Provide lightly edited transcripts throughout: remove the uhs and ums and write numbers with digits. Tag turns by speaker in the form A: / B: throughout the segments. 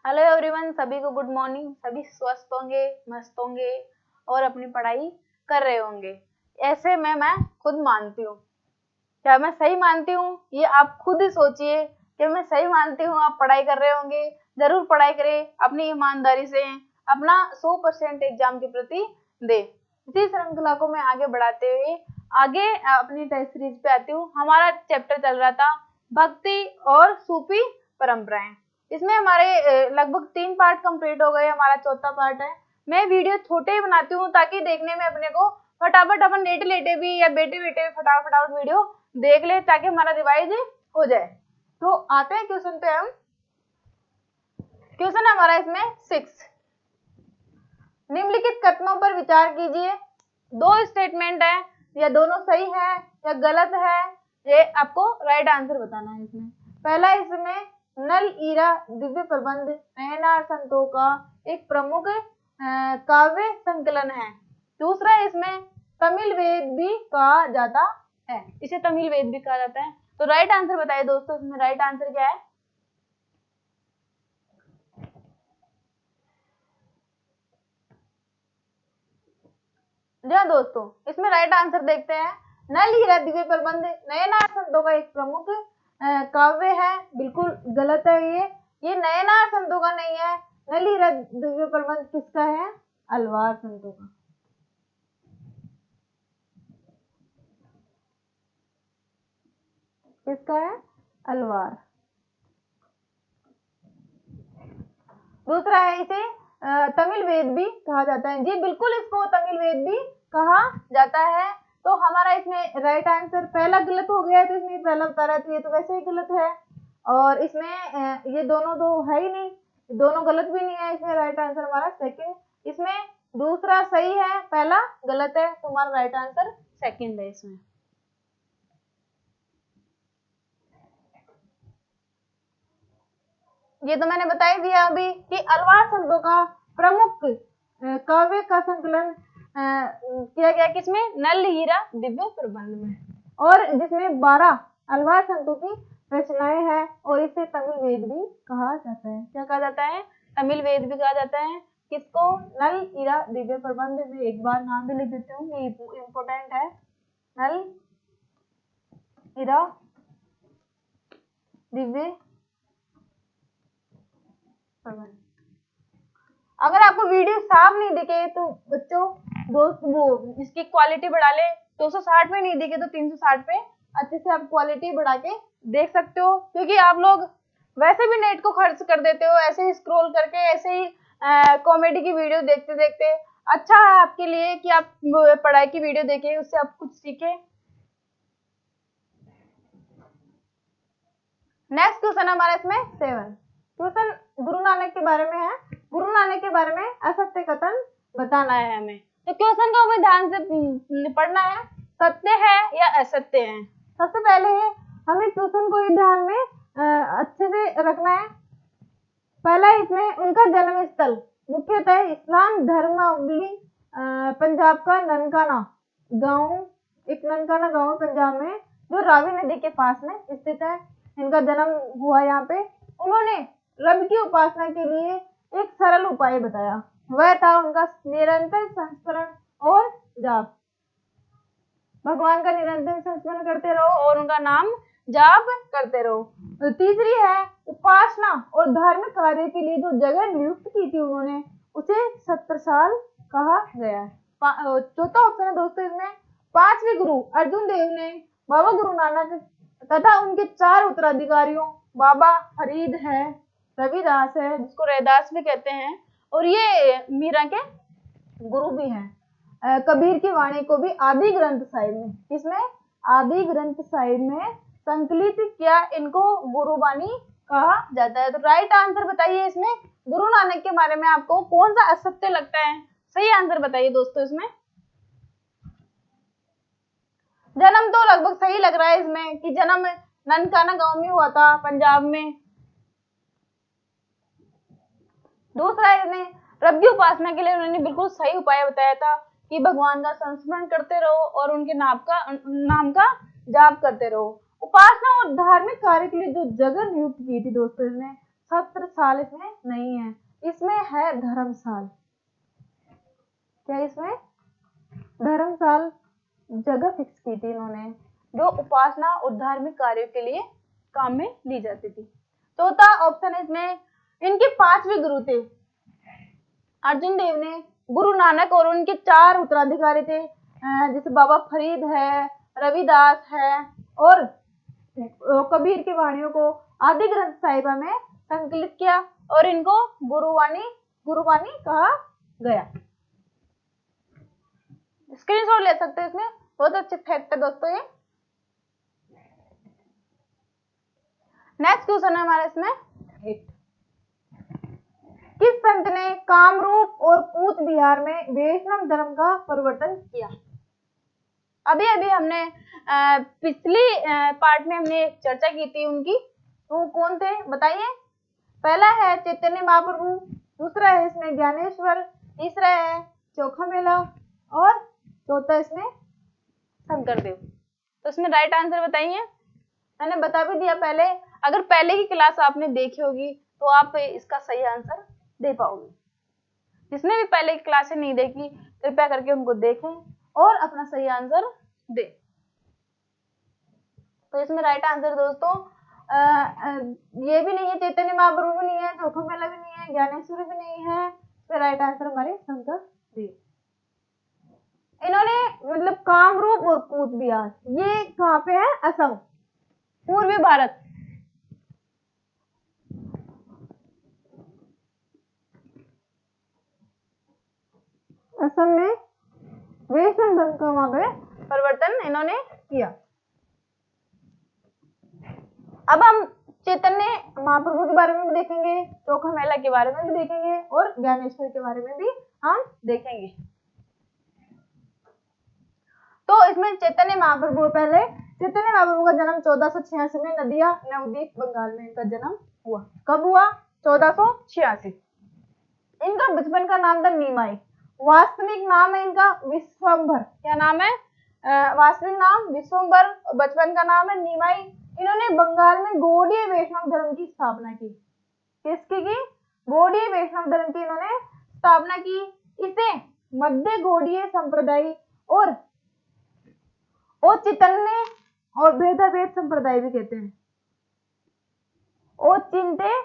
A: Hello everyone, सभी को good morning. सभी स्वस्थ होंगे, मस्त होंगे और अपनी पढ़ाई कर रहे होंगे, ऐसे में मैं खुद मानती हूँ। क्या मैं सही मानती हूँ? ये आप खुद ही सोचिए कि मैं सही मानती हूँ। आप पढ़ाई कर रहे होंगे, जरूर पढ़ाई करें, अपनी ईमानदारी से अपना 100% एग्जाम के प्रति दे। इसी श्रृंखला को मैं आगे बढ़ाते हुए आगे अपनी टेस्ट सीरीज पे आती हूँ। हमारा चैप्टर चल रहा था भक्ति और सूफी परंपराएं। इसमें हमारे लगभग 3 पार्ट कंप्लीट हो गए, हमारा चौथा पार्ट है। मैं वीडियो छोटे ही बनाती हूँ ताकि देखने में अपने को फटाफट अपन लेटे लेटे भी या बैठे बैठे फटाफट वीडियो देख ले, ताकि हमारा रिवाइज हो जाए। तो आते हैं क्वेश्चन पे। हम क्वेश्चन हमारा इसमें 6, निम्नलिखित कथनों पर विचार कीजिए। 2 स्टेटमेंट है, या दोनों सही है या गलत है, ये आपको राइट आंसर बताना है। इसमें पहला, इसमें नल ईरा दिव्य प्रबंध नयनार संतों का एक प्रमुख काव्य संकलन है। दूसरा, इसमें तमिल वेद भी कहा जाता है, इसे तमिल वेद भी कहा जाता है। तो राइट आंसर बताइए दोस्तों, इसमें राइट आंसर क्या है? जी हाँ दोस्तों, इसमें राइट आंसर देखते हैं। नल हीरा दिव्य प्रबंध नयनार संतों का एक प्रमुख काव्य है। बिल्कुल गलत है ये नयनार संतों का नहीं है। नल हीरा दिव्य प्रबंध किसका है? अलवार संतों का। किसका है? अलवार। दूसरा है, इसे तमिल वेद भी कहा जाता है। जी बिल्कुल, इसको तमिल वेद भी कहा जाता है। तो हमारा इसमें राइट आंसर पहला गलत हो गया है, तो इसमें पहला बता रहा है, ये तो वैसे ही गलत है। और इसमें ये दोनों तो है ही नहीं, दोनों गलत भी नहीं है। इसमें राइट आंसर हमारा सेकंड, इसमें दूसरा सही है, पहला गलत है, तो हमारा राइट आंसर सेकंड है। इसमें ये तो मैंने बता ही दिया अभी कि अलवार संतों का प्रमुख काव्य का संकलन किया गया किसमें? नल हीरा दिव्य प्रबंध में, और जिसमें 12 अलवार संतों की रचनाएं हैं, और इसे तमिल वेद भी कहा जाता है। क्या कहा जाता है? तमिल वेद भी कहा जाता है। किसको? नल हीरा दिव्य प्रबंध में। एक बार नाम भी लिख देती हूँ, ये इंपॉर्टेंट है। नल हीरा दिव्य प्रबंध। अगर आपको वीडियो साफ नहीं दिखे तो बच्चों दोस्त वो इसकी क्वालिटी बढ़ा ले। 260 में नहीं दिखे तो 360 पे अच्छे से आप क्वालिटी बढ़ा के देख सकते हो, क्योंकि आप लोग वैसे भी नेट को खर्च कर देते हो ऐसे ही स्क्रॉल करके, ऐसे ही कॉमेडी की वीडियो देखते देखते। अच्छा है आपके लिए कि आप पढ़ाई की वीडियो देखें, उससे आप कुछ सीखें। नेक्स्ट क्वेश्चन हमारा इसमें 7 क्वेश्चन गुरु नानक के बारे में है। गुरु नानक के बारे में असत्य कथन बताना है हमें। तो क्वेश्चन को हमें ध्यान से पढ़ना है, सत्य है या असत्य है। सबसे पहले हमें क्वेश्चन को ध्यान में अच्छे से रखना है। पहला, इसमें उनका जन्म स्थल मुख्यतः इस्लाम धर्मावलंबी पंजाब का ननकाना गांव, एक ननकाना गांव पंजाब में, जो रावी नदी के पास में स्थित है। इनका जन्म हुआ यहाँ पे। उन्होंने रब की उपासना के लिए एक सरल उपाय बताया, वह था उनका निरंतर संस्मरण और जाप। भगवान का निरंतर संस्मरण करते रहो और उनका नाम जाप करते रहो। तो तीसरी है, उपासना और धार्मिक कार्य के लिए जो जगह नियुक्त की थी उन्होंने, उसे सत्रसाल कहा गया है। चौथा ऑप्शन है दोस्तों इसमें, 5वें गुरु अर्जुन देव ने बाबा गुरु नानक तथा उनके 4 उत्तराधिकारियों बाबा फरीद है, रविदास है जिसको रैदास भी कहते हैं, और ये मीरा के गुरु भी हैं। कबीर की वाणी को भी आदि ग्रंथ साहिब में, इसमें आदि ग्रंथ साहिब में संकलित किया, इनको गुरुबानी कहा जाता है। तो राइट आंसर बताइए इसमें गुरु नानक के बारे में आपको कौन सा असत्य लगता है? सही आंसर बताइए दोस्तों। इसमें जन्म तो लगभग सही लग रहा है इसमें कि जन्म ननकाना गांव में हुआ था पंजाब में। दूसरा, इसमें रब की उपासना के लिए उन्होंने बिल्कुल सही उपाय बताया था कि भगवान का संस्मरण करते रहो और उनके नाम का जाप करते रहो। उपासना और धार्मिक कार्य के लिए जो जगह नियुक्त की थी दोस्तों, इसमें सत्र साल इसमें नहीं है, इसमें है धर्मसाल। क्या इसमें धर्मसाल जगह फिक्स की थी इन्होंने, जो उपासना और धार्मिक कार्यों के लिए काम में ली जाती थी। चौथा ऑप्शन है इसमें, इनके 5 भी गुरु थे। अर्जुन देव ने गुरु नानक और उनके 4 उत्तराधिकारी थे, जैसे बाबा फरीद है, रविदास है, और कबीर की वाणियों को आदि ग्रंथ साहिबा में संकलित किया और इनको गुरुवाणी कहा गया। स्क्रीनशॉट ले सकते हैं, इसमें बहुत अच्छे फैक्ट है दोस्तों ये। नेक्स्ट क्वेश्चन है हमारे इसमें 8। किस संत ने कामरूप और कूच बिहार में वैष्णव धर्म का परिवर्तन किया? अभी हमने पिछली पार्ट में हमने चर्चा की थी उनकी, वो कौन थे बताइए। पहला है चैतन्य महाप्रभु, दूसरा है इसमें ज्ञानेश्वर, तीसरा है चोखा मेला, और चौथा इसमें शंकरदेव। तो इसमें राइट आंसर बताइए। मैंने बता भी दिया पहले, अगर पहले की क्लास आपने देखी होगी तो आप इसका सही आंसर दे पाओगे। जिसने भी पहले की क्लासें नहीं देखी कृपया करके उनको देखें और अपना सही आंसर दे। तो इसमें राइट आंसर दोस्तों ये भी नहीं है, चैतन्य महाप्रभु भी नहीं है, चोखा मेला भी नहीं है, ज्ञानेश्वर भी नहीं है। इसमें राइट आंसर हमारे शंकरदेव। इन्होंने मतलब कामरूप और कूच बिहार, ये कहाँ पे है? असम, पूर्वी भारत। असम में वैष्णव धर्म का वहां पे परिवर्तन इन्होंने किया। अब हम चैतन्य महाप्रभु के बारे में भी देखेंगे, चोखा मेला के बारे में भी देखेंगे और ज्ञानेश्वर के बारे में भी हम देखेंगे। तो इसमें चैतन्य महाप्रभु, पहले चैतन्य महाप्रभु का जन्म 1486 में नदिया नवद्वीप बंगाल में इनका जन्म हुआ। कब हुआ? 1486। इनका बचपन का नाम था नीमाई, वास्तविक नाम है इनका विश्वंभर। क्या नाम है? वास्तविक नाम विश्वंभर, बचपन का नाम है नीमाई। इन्होंने बंगाल में गौड़ीय वैष्णव धर्म की स्थापना की। किसकी की? गौड़ीय वैष्णव धर्म की इन्होंने स्थापना की। इसे मध्य गौड़ीय संप्रदाय और चितन्य और भेदाभेद संप्रदाय भी कहते हैं। और चिंते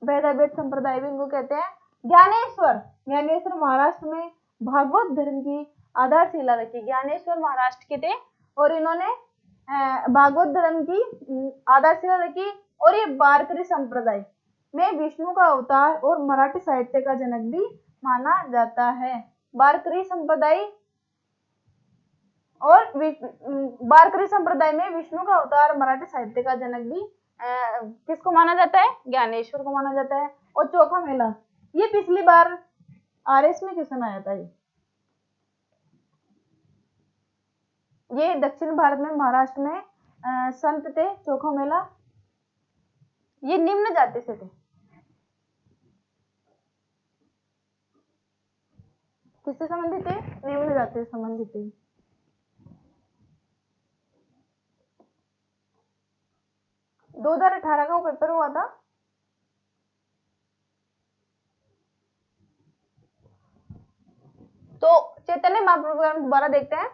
A: भेदाभेद संप्रदाय भी इनको कहते हैं। ज्ञानेश्वर महाराष्ट्र में भागवत धर्म की आधारशिला रखी। ज्ञानेश्वर महाराष्ट्र के थे और इन्होंने भागवत धर्म की आधारशिला रखी। और ये वारकरी संप्रदाय में विष्णु का अवतार और मराठी साहित्य का जनक भी माना जाता है। वारकरी संप्रदाय और वारकरी संप्रदाय में विष्णु का अवतार मराठी साहित्य का जनक भी किसको माना जाता है? ज्ञानेश्वर को माना जाता है। और चोखा मेला, ये पिछली बार आरएस में क्वेश्चन आया था। ये दक्षिण भारत में महाराष्ट्र में संत थे चोखा मेला। ये निम्न जाति से थे। किससे संबंधित थे? निम्न जाति से संबंधित थे। दो 2018 का वो पेपर हुआ था। तो चैतन्य महाप्रभु हम दोबारा देखते हैं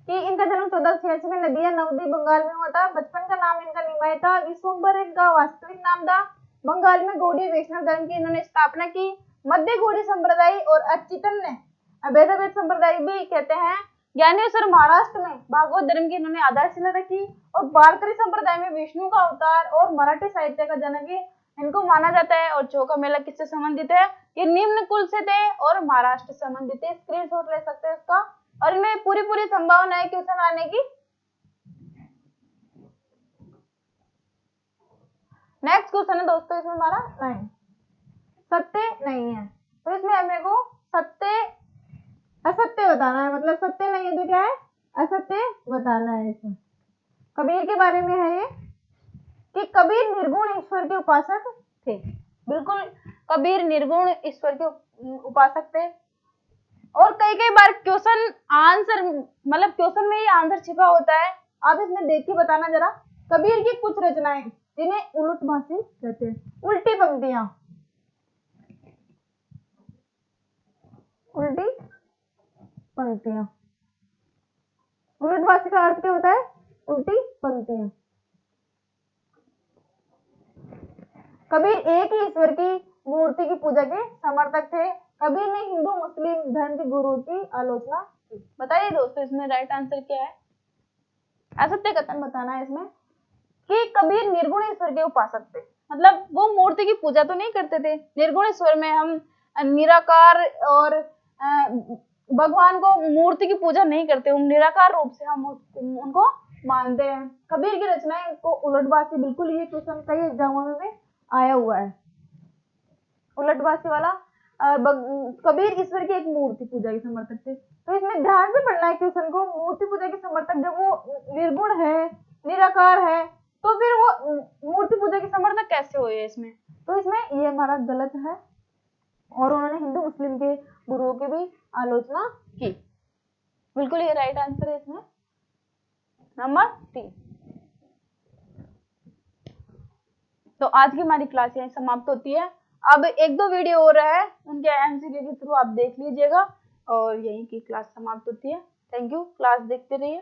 A: कि इनका जन्म 1486 में नदिया नवद्वीप बंगाल में हुआ था। बचपन का नाम इनका नीमाई था। विश्वंभर इनका वास्तविक नाम था। बंगाल में गौड़ीय वैष्णव धर्म की इन्होंने स्थापना की। मध्य गौड़ी संप्रदाय और अचितन्य भेदाभेद संप्रदाय भी कहते हैं। ज्ञानेश्वर महाराष्ट्र में भागवत धर्म की इन्होंने आधारशिला रखी। और वारकरी संप्रदाय में विष्णु का अवतार और मराठी साहित्य का जनक इनको माना जाता है। और चोखा मेला किससे संबंधित है? ये निम्न कुल से थे और महाराष्ट्र से संबंधित है। स्क्रीनशॉट ले सकते हैं इसका। और इनमें पूरी संभावना है क्वेश्चन आने की। नेक्स्ट क्वेश्चन है दोस्तों इसमें हमारा 9। सत्य नहीं है, तो इसमें हमें को सत्य असत्य बताना है। मतलब सत्य नहीं है तो क्या है? असत्य बताना है। इसमें कबीर के बारे में है ये कि कबीर निर्गुण ईश्वर के उपासक थे। बिल्कुल, कबीर निर्गुण ईश्वर के उपासक थे। और कई बार क्वेश्चन आंसर, मतलब क्वेश्चन में ही आंसर छिपा होता है। आप इसमें देख के बताना जरा। कबीर की कुछ रचनाएं, जिन्हें उलटभाषी कहते हैं। उल्टी पंक्तियां, उल्टी पंक्तियां, उलटभाषी का अर्थ क्या होता है? उल्टी पंक्तियां। कबीर एक ही ईश्वर की मूर्ति की पूजा के समर्थक थे। कबीर ने हिंदू मुस्लिम धर्म के गुरु की आलोचना की। बताइए दोस्तों इसमें राइट आंसर क्या है? असत्य कथन बताना है इसमें कि कबीर निर्गुण ईश्वर के उपासक थे, मतलब वो मूर्ति की पूजा तो नहीं करते थे। निर्गुण ईश्वर में हम निराकार और भगवान को मूर्ति की पूजा नहीं करते, हम निराकार रूप से हम उनको मानते हैं। कबीर की रचनाएं को उलटभाषी, बिल्कुल ये क्वेश्चन कई एग्जामों में आया हुआ है उलटभाषी वाला। कबीर ईश्वर की एक मूर्ति पूजा के समर्थक थे। तो इसमें ध्यान से पढ़ना है क्वेश्चन को। मूर्ति पूजा के समर्थक जब वो निर्गुण है, निराकार है, तो फिर वो मूर्ति पूजा के समर्थक कैसे हुए इसमें? तो इसमें ये हमारा गलत है और उन्होंने हिंदू मुस्लिम के गुरुओं की भी आलोचना की। बिल्कुल ये राइट आंसर है इसमें नंबर 3। तो आज की हमारी क्लास यहीं समाप्त होती है। अब 1-2 वीडियो हो रहा है, उनके एमसीक्यू के थ्रू आप देख लीजिएगा और यहीं की क्लास समाप्त होती है। थैंक यू, क्लास देखते रहिए।